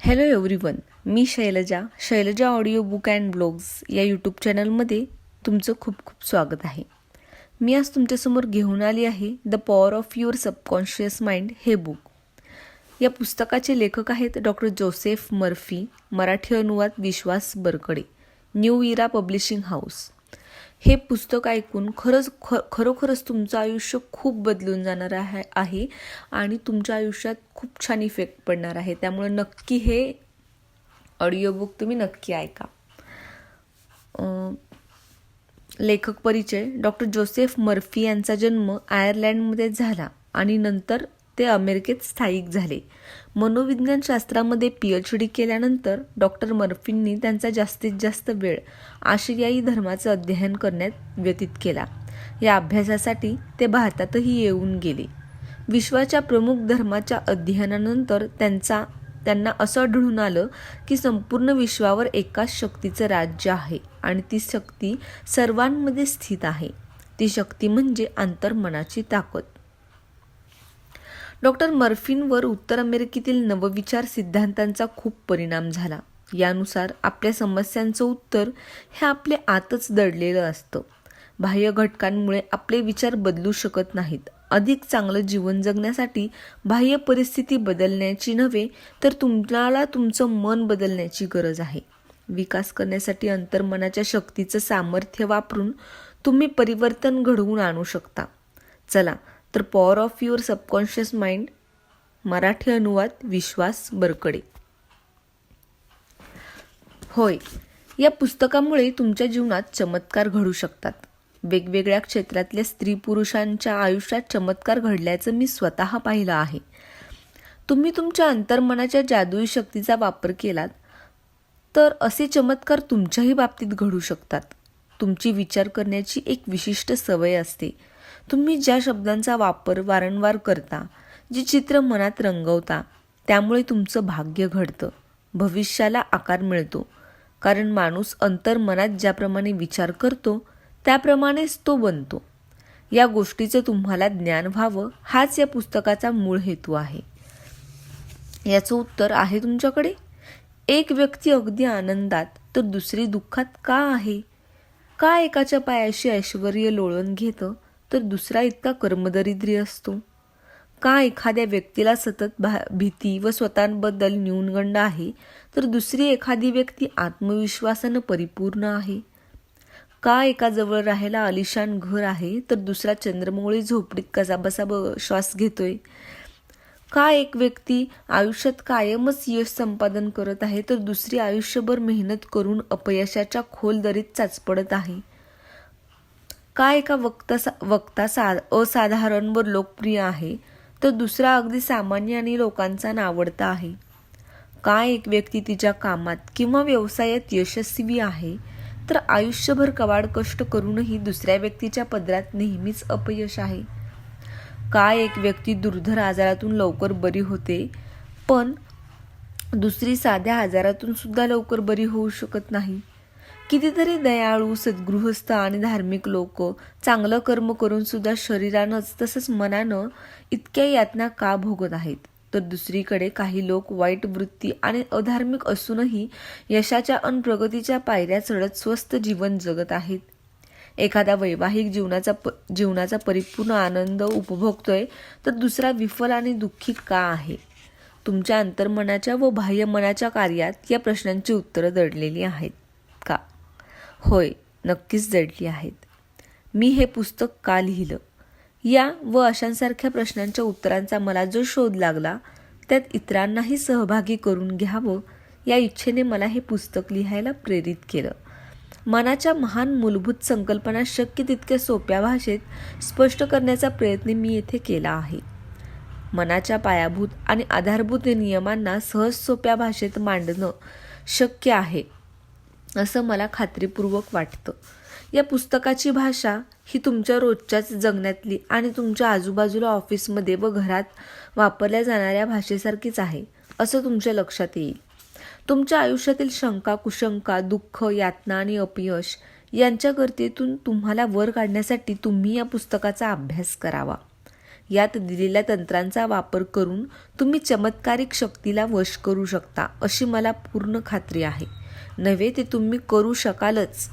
Hello everyone, मी Shailaja audio book and blogs या YouTube चॅनलमध्ये तुमचं खूप खूप स्वागत आहे. मी आज तुमच्यासमोर घेऊन आली आहे the power of your subconscious mind हे बुक. या पुस्तकाचे लेखक आहेत डॉक्टर जोसेफ मर्फी, मराठी अनुवाद विश्वास बरकडे, न्यू इरा पब्लिशिंग हाऊस. हे पुस्तक ऐकून खरोखरच तुमचं आयुष्य खूप बदलून जाणार आहे आणि तुमच्या आयुष्यात खूप छान इफेक्ट पडणार आहे. त्यामुळे नक्की हे ऑडिओ बुक तुम्ही नक्की ऐका. लेखक परिचय. डॉक्टर जोसेफ मर्फी यांचा जन्म आयर्लंडमध्ये झाला आणि नंतर ते अमेरिकेत स्थायिक झाले. मनोविज्ञान शास्त्रामध्ये PhD केल्यानंतर डॉक्टर मर्फींनी त्यांचा जास्तीत जास्त वेळ आशियाई धर्माचं अध्ययन करण्यात व्यतीत केला. या अभ्यासासाठी ते भारतातही येऊन गेले. विश्वाच्या प्रमुख धर्माच्या अध्ययनानंतर त्यांना असं आढळून आलं की संपूर्ण विश्वावर एकाच शक्तीचं राज्य आहे आणि ती शक्ती सर्वांमध्ये स्थित आहे. ती शक्ती म्हणजे अंतर्मनाची ताकद. डॉक्टर मर्फींवर उत्तर अमेरिकेतील नवविचार सिद्धांतांचा खूप परिणाम झाला. यानुसार आपल्या समस्यांचं उत्तर हे आपले आतच दडलेलं असतं. बाह्य घटकांमुळे आपले विचार बदलू शकत नाहीत. अधिक चांगलं जीवन जगण्यासाठी बाह्य परिस्थिती बदलण्याची नव्हे तर तुम्हाला तुमचं मन बदलण्याची गरज आहे. विकास करण्यासाठी अंतर्मनाच्या शक्तीचं सामर्थ्य वापरून तुम्ही परिवर्तन घडवून आणू शकता. चला तर power of your subconscious mind, Marathi अनुवाद विश्वास बरकडे. होय, या पुस्तकामुळे तुमच्या जीवनात चमत्कार घडू शकतात. वेगवेगळ्या क्षेत्रातल्या स्त्री पुरुषांच्या आयुष्यात चमत्कार घडल्याचं मी स्वतः पाहिलं आहे. तुम्ही तुमच्या अंतर्मनाच्या जादुई शक्तीचा वापर केलात तर असे चमत्कार तुमच्याही बाबतीत घडू शकतात. तुमची विचार करण्याची एक विशिष्ट सवय असते. तुम्ही ज्या शब्दांचा वापर वारंवार करता, जे चित्र मनात रंगवता, त्यामुळे तुमचं भाग्य घडतं, भविष्याला आकार मिळतो. कारण माणूस अंतर्मनात ज्याप्रमाणे विचार करतो त्याप्रमाणेच तो बनतो. या गोष्टीचं तुम्हाला ज्ञान व्हावं हाच या पुस्तकाचा मूळ हेतू आहे. याचं उत्तर आहे तुमच्याकडे. एक व्यक्ती अगदी आनंदात तर दुसरी दुःखात का आहे? का एकाच्या पायाशी ऐश्वर्य लोळून घेतं तर दुसरा इतका कर्मदरिद्री असतो? का एखाद्या व्यक्तीला सतत भीती व स्वतःबद्दल न्यूनगंड आहे तर दुसरी एखादी व्यक्ती आत्मविश्वासानं परिपूर्ण आहे? का एकाजवळ राहायला आलिशान घर आहे तर दुसरा चंद्रमौळी झोपडीत कसाबसा श्वास घेतोय? का एक व्यक्ती आयुष्यात कायमच यश संपादन करत आहे तर दुसरी आयुष्यभर मेहनत करून अपयशाच्या खोल दरीत चाचपडत आहे? का एका वक्ता असाधारण व लोकप्रिय आहे तर दुसरा अगदी सामान्य आणि लोकांचा नावडता आहे? का एक व्यक्ती तिच्या कामात किंवा व्यवसायात यशस्वी आहे तर आयुष्यभर कवाड कष्ट करूनही दुसऱ्या व्यक्तीच्या पदरात नेहमीच अपयश आहे? का एक व्यक्ती दुर्धर आजारातून लवकर बरी होते पण दुसरी साध्या आजारातून सुद्धा लवकर बरी होऊ शकत नाही? कितीतरी दयाळू, सद्गृहस्थ आणि धार्मिक लोक चांगलं कर्म करून सुद्धा शरीरानंच तसंच मनानं इतक्या यातना का भोगत आहेत? तर दुसरीकडे काही लोक वाईट वृत्ती आणि अधार्मिक असूनही यशाच्या आणि प्रगतीच्या पायऱ्या चढत स्वस्थ जीवन जगत आहेत. एखादा वैवाहिक जीवनाचा परिपूर्ण आनंद उपभोगतोय तर दुसरा विफल आणि दुःखी का आहे? तुमच्या अंतर्मनाच्या व बाह्य मनाच्या कार्यात या प्रश्नांची उत्तरं दडलेली आहेत का? होय, नक्कीच दडली आहेत. मी हे पुस्तक का लिहिलं? या व अशांसारख्या प्रश्नांच्या उत्तरांचा मला जो शोध लागला त्यात इतरांनाही सहभागी करून घ्यावं या इच्छेने मला हे पुस्तक लिहायला प्रेरित केलं. मनाच्या महान मूलभूत संकल्पना शक्य तितक्या सोप्या भाषेत स्पष्ट करण्याचा प्रयत्न मी येथे केला आहे. मनाच्या पायाभूत आणि आधारभूत नियमांना सहज सोप्या भाषेत मांडणं शक्य आहे असं मला खात्रीपूर्वक वाटतं. या पुस्तकाची भाषा ही तुमच्या रोजच्याच जगण्यातली आणि तुमच्या आजूबाजूला ऑफिसमध्ये व घरात वापरल्या जाणाऱ्या भाषेसारखीच आहे असं तुमच्या लक्षात येईल. तुमच्या आयुष्यातील शंका, कुशंका, दुःख, यातना आणि अपयश यांच्या गर्तेतून तुम्हाला वर काढण्यासाठी तुम्ही या पुस्तकाचा अभ्यास करावा. यात दिलेल्या तंत्रांचा वापर करून तुम्ही चमत्कारिक शक्तीला वश करू शकता अशी मला पूर्ण खात्री आहे. नव्हे ते तुम्ही करू शकालच.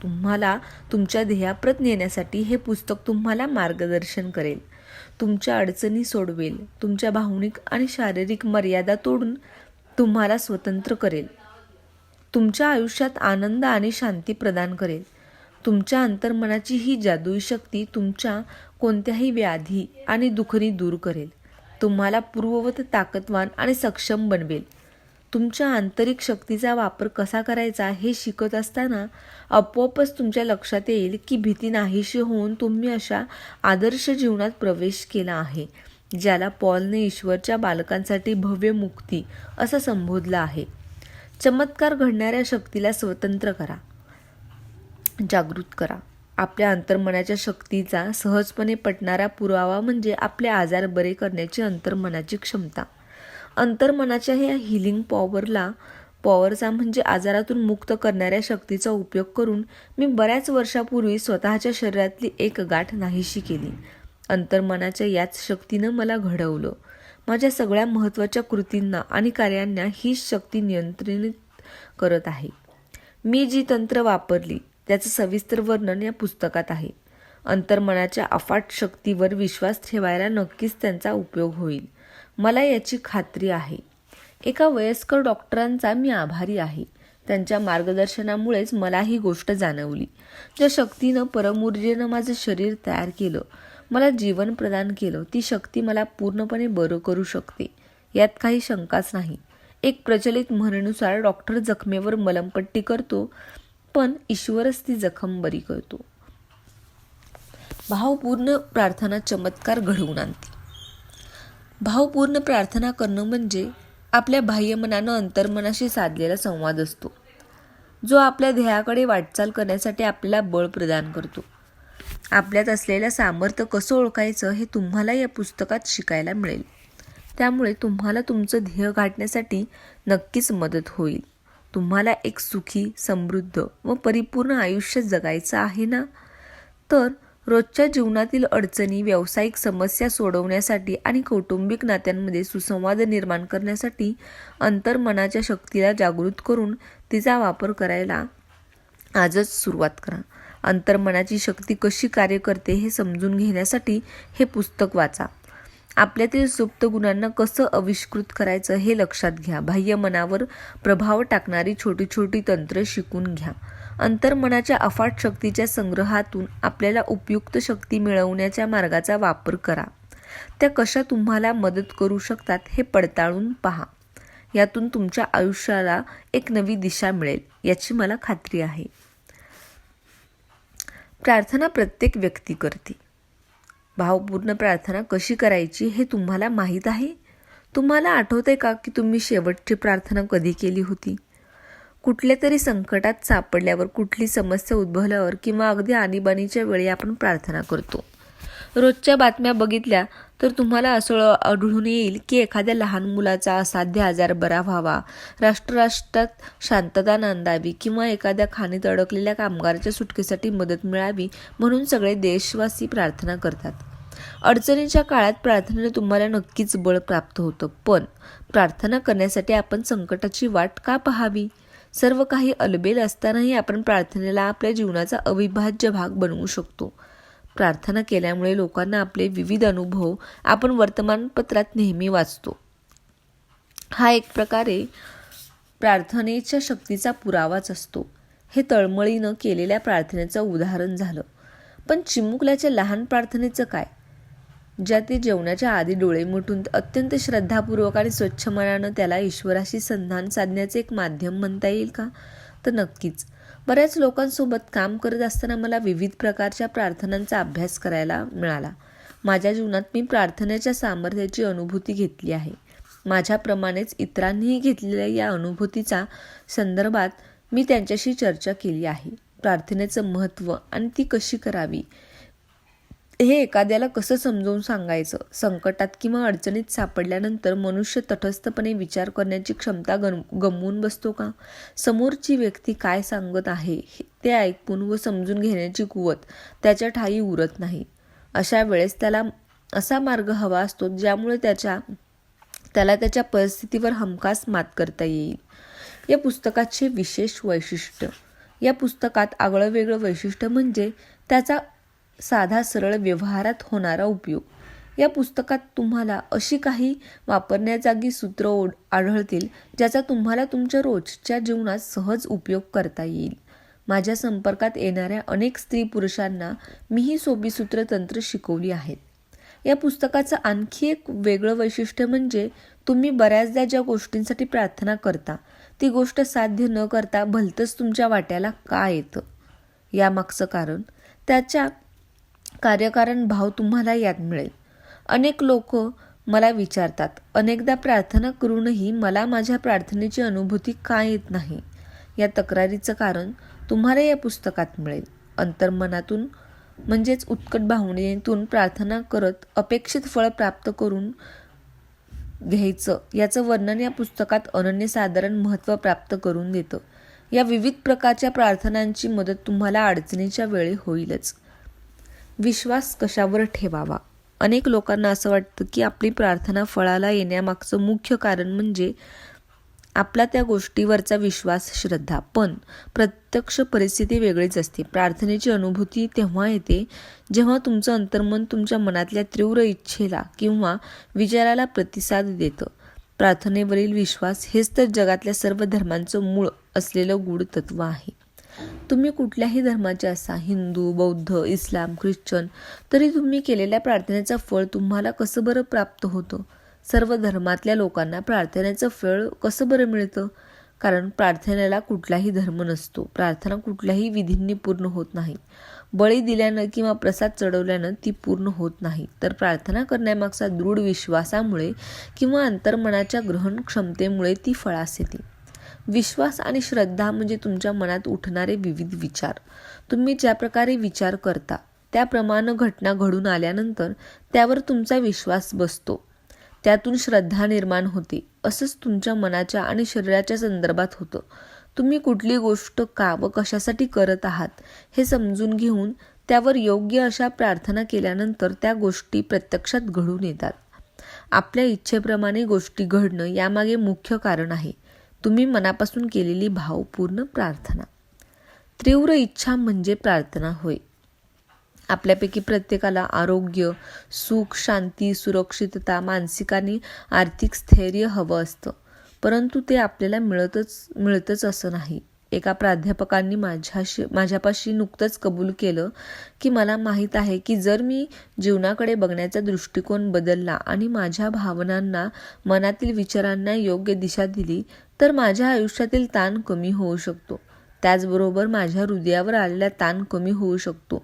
तुम्हाला तुमच्या ध्येयाप्रत नेण्यासाठी हे पुस्तक तुम्हाला मार्गदर्शन करेल, तुमच्या अडचणी सोडवेल, तुमच्या भावनिक आणि शारीरिक मर्यादा तोडून तुम्हाला स्वतंत्र करेल, तुमच्या आयुष्यात आनंद आणि शांती प्रदान करेल. तुमच्या अंतर्मनाची ही जादुई शक्ती तुमच्या कोणत्याही व्याधी आणि दुःखनी दूर करेल, तुम्हाला पूर्ववत ताकदवान आणि सक्षम बनवेल. तुमच्या आंतरिक शक्तीचा वापर कसा करायचा हे शिकत असताना आपोआपच तुमच्या लक्षात येईल की भीती नाहीशी होऊन तुम्ही अशा आदर्श जीवनात प्रवेश केला आहे ज्याला पॉलने ईश्वरच्या बालकांसाठी भव्य मुक्ती असं संबोधलं आहे. चमत्कार घडणाऱ्या शक्तीला स्वतंत्र करा, जागृत करा. आपल्या अंतर्मनाच्या शक्तीचा सहजपणे पटणारा पुरावा म्हणजे आपले आजार बरे करण्याची अंतर्मनाची क्षमता. अंतर्मनाच्या ह्या हिलिंग पॉवरचा म्हणजे आजारातून मुक्त करणाऱ्या शक्तीचा उपयोग करून मी बऱ्याच वर्षापूर्वी स्वतःच्या शरीरातली एक गाठ नाहीशी केली. अंतर्मनाच्या याच शक्तीनं मला घडवलं. माझ्या सगळ्या महत्त्वाच्या कृतींना आणि कार्यांना हीच शक्ती नियंत्रित करत आहे. मी जी तंत्र वापरली त्याचं सविस्तर वर्णन या पुस्तकात आहे. अंतर्मनाच्या अफाट शक्तीवर विश्वास ठेवायला नक्कीच त्यांचा उपयोग होईल, मला याची खात्री आहे. एका वयस्कर डॉक्टरांचा मी आभारी आहे. त्यांच्या मार्गदर्शनामुळेच मला ही गोष्ट जाणवली. ज्या शक्तीनं परमऊर्जेनं माझं शरीर तयार केलं, मला जीवन प्रदान केलं, ती शक्ती मला पूर्णपणे बरं करू शकते, यात काही शंकाच नाही. एक प्रचलित म्हणीनुसार डॉक्टर जखमेवर मलमपट्टी करतो, पण ईश्वरच ती जखम बरी करतो. भावपूर्ण प्रार्थना चमत्कार घडवून आणते. भावपूर्ण प्रार्थना करणं म्हणजे आपल्या बाह्यमनानं अंतर्मनाशी साधलेला संवाद असतो, जो आपल्या ध्येयाकडे वाटचाल करण्यासाठी आपल्याला बळ प्रदान करतो. आपल्यात असलेलं सामर्थ्य कसं ओळखायचं हे तुम्हाला या पुस्तकात शिकायला मिळेल. त्यामुळे तुम्हाला तुमचं ध्येय गाठण्यासाठी नक्कीच मदत होईल. तुम्हाला एक सुखी, समृद्ध व परिपूर्ण आयुष्य जगायचं आहे ना? तर रोजच्या जीवनातील अडचणी, व्यावसायिक समस्या सोडवण्यासाठी आणि कौटुंबिक नात्यांमध्ये सुसंवाद निर्माण करण्यासाठी अंतर्मनाच्या शक्तीला जागृत करून तिचा वापर करायला आजच सुरुवात करा. अंतर्मनाची शक्ती कशी कार्य करते हे समजून घेण्यासाठी हे पुस्तक वाचा. आपल्यातील सुप्त गुणांना कसं आविष्कृत करायचं हे लक्षात घ्या. बाह्य मनावर प्रभाव टाकणारी छोटी छोटी तंत्र शिकून घ्या. अंतर्मनाच्या अफाट शक्तीच्या संग्रहातून आपल्याला उपयुक्त शक्ती मिळवण्याच्या मार्गाचा वापर करा. त्या कशा तुम्हाला मदत करू शकतात हे पडताळून पहा. यातून तुमच्या आयुष्याला एक नवी दिशा मिळेल याची मला खात्री आहे. प्रार्थना प्रत्येक व्यक्ती करते. भावपूर्ण प्रार्थना कशी करायची हे तुम्हाला माहीत आहे? तुम्हाला आठवतंय का की तुम्ही शेवटची प्रार्थना कधी केली होती? कुठल्या तरी संकटात सापडल्यावर, कुठली समस्या उद्भवल्यावर किंवा अगदी आणीबाणीच्या वेळी आपण प्रार्थना करतो. रोजच्या बातम्या बघितल्या तर तुम्हाला असं आढळून येईल की एखाद्या लहान मुलाचा असाध्य आजार बरा व्हावा, राष्ट्रात शांतता नांदावी किंवा एखाद्या खाणीत अडकलेल्या कामगाराच्या सुटकेसाठी मदत मिळावी म्हणून सगळे देशवासी प्रार्थना करतात. अडचणीच्या काळात प्रार्थनेने तुम्हाला नक्कीच बळ प्राप्त होतं. पण प्रार्थना करण्यासाठी आपण संकटाची वाट का पाहावी? सर्व काही अलबेल असतानाही आपण प्रार्थनेला आपल्या जीवनाचा अविभाज्य भाग बनवू शकतो. प्रार्थना केल्यामुळे लोकांना आपले विविध अनुभव आपण वर्तमानपत्रात नेहमी वाचतो. हा एक प्रकारे प्रार्थनेच्या शक्तीचा पुरावाच असतो. हे तळमळीनं केलेल्या प्रार्थनेचं उदाहरण झालं. पण चिमुकल्याच्या लहान प्रार्थनेचं काय? ज्या ते जेवणाच्या आधी डोळे मिटून अत्यंत श्रद्धापूर्वक आणि स्वच्छ मनानं त्याला ईश्वराशी संधान साधण्याचे एक माध्यम म्हणता येईल का? तर नक्कीच. बऱ्याच लोकांसोबत काम करत असताना मला विविध प्रकारच्या प्रार्थनांचा अभ्यास करायला मिळाला. माझ्या जीवनात मी प्रार्थनेच्या सामर्थ्याची अनुभूती घेतली आहे. माझ्याप्रमाणेच इतरांनीही घेतलेल्या या अनुभूतीचा संदर्भात मी त्यांच्याशी चर्चा केली आहे. प्रार्थनेचं महत्त्व आणि ती कशी करावी हे एखाद्याला कसं समजावून सांगायचं? संकटात किंवा अडचणीत सापडल्यानंतर मनुष्य तटस्थपणे विचार करण्याची क्षमता गमवून बसतो का? समोरची व्यक्ती काय सांगत आहे ते ऐकून व समजून घेण्याची कुवत त्याच्या ठायी उरत नाही. अशा वेळेस त्याला असा मार्ग हवा असतो ज्यामुळे त्याला त्याच्या परिस्थितीवर हमखास मात करता येईल. या पुस्तकाचे विशेष वैशिष्ट्य. या पुस्तकात आगळं वेगळं वैशिष्ट्य म्हणजे त्याचा साधा सरळ व्यवहारात होणारा उपयोग. या पुस्तकात तुम्हाला अशी काही वापरण्याजागी सूत्र आढळतील ज्याचा तुम्हाला तुमच्या रोजच्या जीवनात सहज उपयोग करता येईल. माझ्या संपर्कात येणाऱ्या अनेक स्त्री पुरुषांना मी ही सोपी सूत्र तंत्र शिकवली आहेत. या पुस्तकाचं आणखी एक वेगळं वैशिष्ट्य म्हणजे तुम्ही बऱ्याचदा ज्या गोष्टींसाठी प्रार्थना करता ती गोष्ट साध्य न करता भलतंच तुमच्या वाट्याला का येतं. यामागचं कारण, त्याच्या कार्यकारण भाव तुम्हाला यात मिळेल. अनेक लोक मला विचारतात, अनेकदा प्रार्थना करूनही मला माझ्या प्रार्थनेची अनुभूती का येत नाही. या तक्रारीचं कारण तुम्हाला या पुस्तकात मिळेल. अंतर्मनातून म्हणजेच उत्कट भावनेतून प्रार्थना करत अपेक्षित फळ प्राप्त करून घ्यायचं याचं वर्णन या पुस्तकात अनन्यसाधारण महत्त्व प्राप्त करून देतं. या विविध प्रकारच्या प्रार्थनांची मदत तुम्हाला अडचणीच्या वेळी होईलच. विश्वास कशावर ठेवावा. अनेक लोकांना असं वाटतं की आपली प्रार्थना फळाला येण्यामागचं मुख्य कारण म्हणजे आपला त्या गोष्टीवरचा विश्वास, श्रद्धा. पण प्रत्यक्ष परिस्थिती वेगळीच असते. प्रार्थनेची अनुभूती तेव्हा येते जेव्हा तुमचं अंतर्मन तुमच्या मनातल्या तीव्र इच्छेला किंवा विचाराला प्रतिसाद देतं. प्रार्थनेवरील विश्वास हेच तर जगातल्या सर्व धर्मांचं मूळ असलेलं गूढ तत्व आहे. तुम्ही कुठल्याही धर्माचे असा, हिंदू, बौद्ध, इस्लाम, ख्रिश्चन, तरी तुम्ही केलेल्या प्रार्थनेचं फळ तुम्हाला कसं बरं प्राप्त होतं. सर्व धर्मातल्या लोकांना प्रार्थनेचं फळ कसं बरं मिळतं. कारण प्रार्थनेला कुठलाही धर्म नसतो. प्रार्थना कुठल्याही विधींनी पूर्ण होत नाही. बळी दिल्यानं किंवा प्रसाद चढवल्यानं ती पूर्ण होत नाही, तर प्रार्थना करण्यामागचा दृढ विश्वासामुळे किंवा अंतर्मनाच्या ग्रहण क्षमतेमुळे ती फळास येते. विश्वास आणि श्रद्धा म्हणजे तुमच्या मनात उठणारे विविध विचार. तुम्ही ज्या प्रकारे विचार करता त्याप्रमाणे घटना घडून आल्यानंतर त्यावर तुमचा विश्वास बसतो. त्यातून श्रद्धा निर्माण होते. असंच तुमच्या मनाच्या आणि शरीराच्या संदर्भात होतं. तुम्ही कुठली गोष्ट का व कशासाठी करत आहात हे समजून घेऊन त्यावर योग्य अशा प्रार्थना केल्यानंतर त्या गोष्टी प्रत्यक्षात घडून येतात. आपल्या इच्छेप्रमाणे गोष्टी घडणं यामागे मुख्य कारण आहे तुम्ही मनापासून केलेली भावपूर्ण प्रार्थना. तीव्र इच्छा म्हणजे प्रार्थना होय. आपल्यापैकी प्रत्येकाला आरोग्य, सुख, शांती, सुरक्षितता, मानसिक आणि आर्थिक स्थैर्य हवं असतं. परंतु ते आपल्याला मिळतच असं नाही. एका प्राध्यापकांनी माझ्यापाशी नुकतंच कबूल केलं की मला माहीत आहे की जर मी जीवनाकडे बघण्याचा दृष्टिकोन बदलला आणि माझ्या भावनांना, मनातील विचारांना योग्य दिशा दिली तर माझ्या आयुष्यातील ताण कमी होऊ शकतो. त्याचबरोबर माझ्या हृदयावर आलेला ताण कमी होऊ शकतो.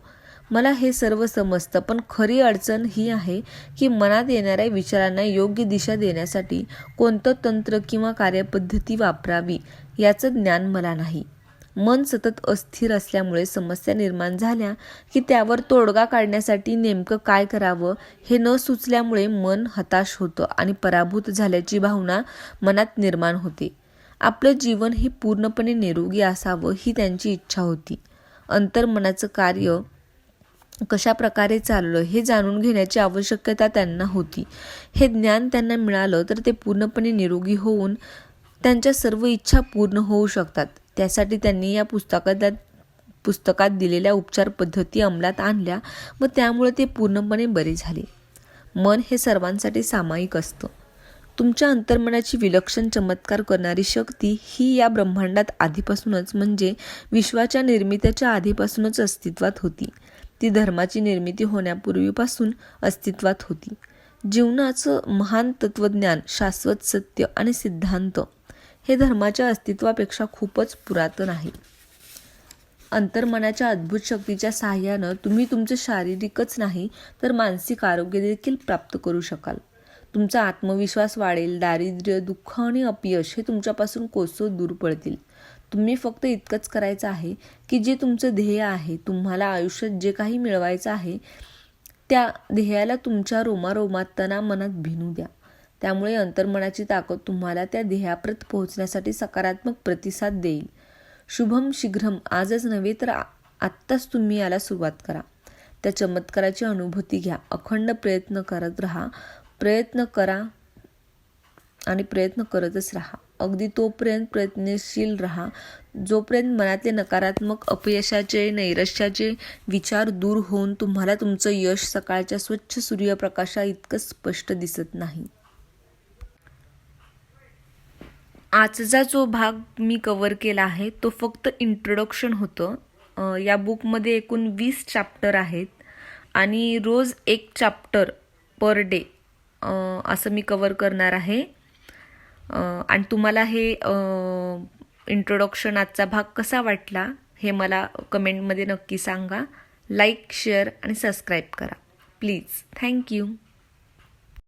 मला हे सर्व समजतं, पण खरी अडचण ही आहे की मनात येणाऱ्या विचारांना योग्य दिशा देण्यासाठी कोणतं तंत्र किंवा कार्यपद्धती वापरावी याचं ज्ञान मला नाही. मन सतत अस्थिर असल्यामुळे समस्या निर्माण झाल्या की त्यावर तोडगा काढण्यासाठी नेमकं काय करावं हे न सुचल्यामुळे मन हताश होतं आणि पराभूत झाल्याची भावना मनात निर्माण होते. आपलं जीवन हे पूर्णपणे निरोगी असावं ही त्यांची इच्छा होती. अंतर्मनाचं कार्य कशा प्रकारे चाललं हे जाणून घेण्याची आवश्यकता त्यांना होती. हे ज्ञान त्यांना मिळालं तर ते पूर्णपणे निरोगी होऊन त्यांच्या सर्व इच्छा पूर्ण होऊ शकतात. त्यासाठी त्यांनी या पुस्तकात दिलेल्या उपचार पद्धती अंमलात आणल्या व त्यामुळे ते पूर्णपणे बरे झाले. मन हे सर्वांसाठी सामायिक असतं. तुमच्या अंतर्मनाची विलक्षण चमत्कार करणारी शक्ती ही या ब्रह्मांडात आधीपासूनच म्हणजे विश्वाच्या निर्मितीच्या आधीपासूनच अस्तित्वात होती. ती धर्माची निर्मिती होण्यापूर्वीपासून अस्तित्वात होती. जीवनाचं महान तत्वज्ञान, शाश्वत सत्य आणि सिद्धांत हे धर्माच्या अस्तित्वापेक्षा खूपच पुरातन आहे. अंतर्मनाच्या अद्भुत शक्तीच्या साहाय्यानं तुम्ही तुमचं शारीरिकच नाही तर मानसिक आरोग्य देखील प्राप्त करू शकाल. तुमचा आत्मविश्वास वाढेल. दारिद्र्य, दुःख आणि अपयश हे तुमच्यापासून कोसो दूर पळतील. तुम्ही फक्त इतकंच करायचं आहे की जे तुमचं ध्येय आहे, तुम्हाला आयुष्यात जे काही मिळवायचं आहे त्या ध्येयाला तुमच्या रोमारोमात तनामनात भिनू द्या. त्यामुळे अंतर्मनाची ताकद तुम्हाला त्या ध्येयापर्यंत पोहोचण्यासाठी सकारात्मक प्रतिसाद देईल. शुभम शीघ्रम. आजच नव्हे तर आत्ताच तुम्ही याला सुरुवात करा. त्या चमत्काराची अनुभूती घ्या. अखंड प्रयत्न करत राहा. प्रयत्न करा आणि प्रयत्न करतच राहा. अगदी तोपर्यंत प्रयत्नशील राहा जोपर्यंत मनातले नकारात्मक, अपयशाचे, नैराश्याचे विचार दूर होऊन तुम्हाला तुमचं यश सकाळच्या स्वच्छ सूर्यप्रकाशा इतकं स्पष्ट दिसत नाही. आजचा जो भाग मी कव्हर केला आहे तो फक्त इंट्रोडक्शन होतं. या बुकमध्ये एकूण 20 चॅप्टर आहेत आणि रोज एक चॅप्टर पर डे असं मी कव्हर करणार आहे. आणि तुम्हाला हे इंट्रोडक्शन आजचा भाग कसा वाटला हे मला कमेंटमध्ये नक्की सांगा. लाईक, शेअर आणि सबस्क्राईब करा प्लीज. थँक्यू.